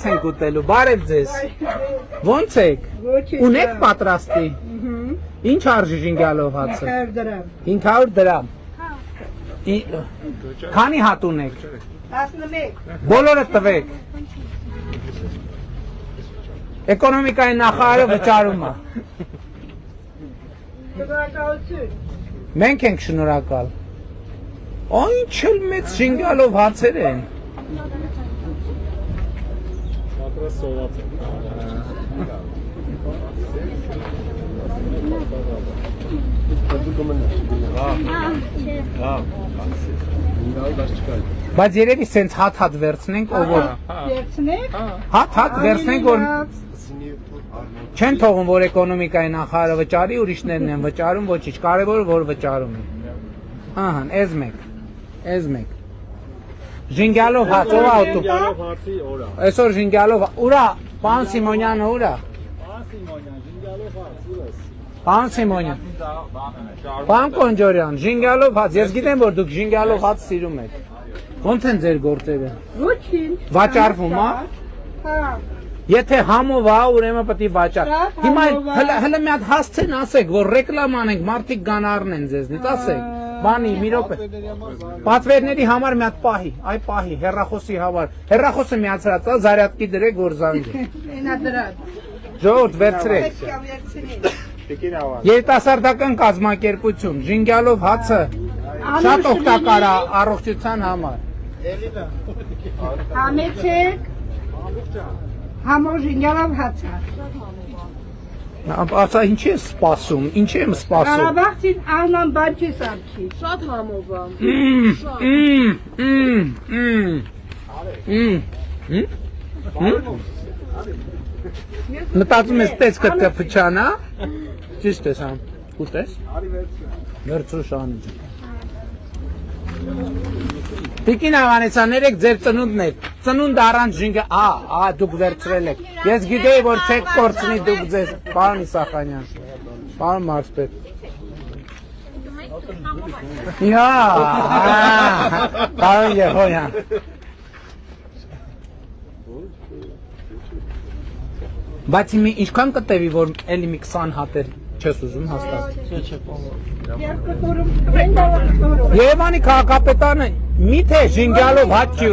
Ենք ուտելու, բարև ձեզ, ոնց եք, ունեք պատրաստի, ինչ արժի ժինգյալով հացը, 500 դրամ, քանի հատ ունեք, 11, բոլորը տվեք, էկոնոմիկայի նախարարը վճարում է, մենք ենք շնորհակալ, ինչ էլ մեծ ժինգյալով հացեր են, բայց երևի սենց հատ վերցնենք, ով որ հատ վերցնենք, որ չեն թողում, որ էկոնոմիկայի նախարարը վճարի, ուրիշներն են վճարում, ոչինչ, կարևորը որ վճարում են, ահան, էզ մեկ, ժինգյալով հաց, ով ատու, այսօր ժինգյալով, ուրա, պան Սիմոնյանը ուրա, պան Սիմոնյան, պան Կոնջորյան, ժինգյալով հաց, ես գիտեմ, որ դուք ժինգյալով հաց սիրում եք, ոնց են ձեր գործերը, վաճարվում, եթե համով է, ուրեմն պետք է վաճառ, հիմա հլը մի հատ հասցեն ասեք, որ ռեկլամ անենք, մարդիկ գան առնեն ձեզնից, ասեք, բանի, մի րոպե, պատվերների համար մի հատ պահի, այ պահի, հեռախոսի համար, հեռախոսը միացրած է, զարյատկի դրեք, որ զանգի, ժողովուրդ վերցրեք, երիտասարդական կազմակերպություն, ժինգյալով հացը, շատ օգտակար է առողջության համար, համեցեք, համով ժինգյալով հացը, ասա ինչ է սպասում, ինչ եմ սպասում, Կարաբաղցին աղնան բան չի սարքի, Շատ համով մտածում ես տեսքը կփչանա, ճիշտ ես համ, ուտես, վերցրու շանիջը, Տիկին Ավանեսյան, ներեք ձեր ծնունդն եք, ծնունդ առանց ժինգը, դուք վերցրել եք, ես գիտեի, որ չեք կորցնի դուք ձեզ, պարոն Իսախանյան, պարոն Մարսպետ, պարոն Եհոյան, բայց ինչքան կտևի, որ էլի մի 20 հատեր չես ուզում հաստատ, Երևանի քաղաքապետարանը միթե ժինգյալով հաց չի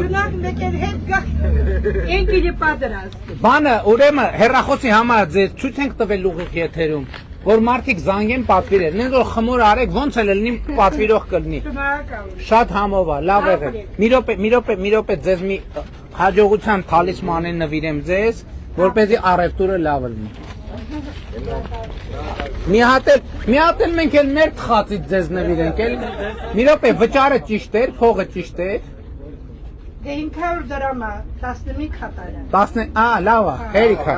բանը ուրեմն հեռախոսի համար ձեզ ցույց ենք տվել ուղիղ եթերում, որ մարդիկ զանգեն պատվիրել, նենց որ խմոր արեք, ոնց էլ լինի պատվիրող կլինի, շատ համով է, լավ եղեք, մի րոպե ձեզ մի հաջողության թալիսման նվիրեմ ձեզ, որպեսզի առևտուրը լավ լինի Մի հատ էլ մենք էլ մեր թխածից ձեզ նվիրենք էլ, մի րոպե վճարը ճիշտ էր, փողը ճիշտ էր, 500 դրամ է, 15 հատարը, լավ է, հերիք է,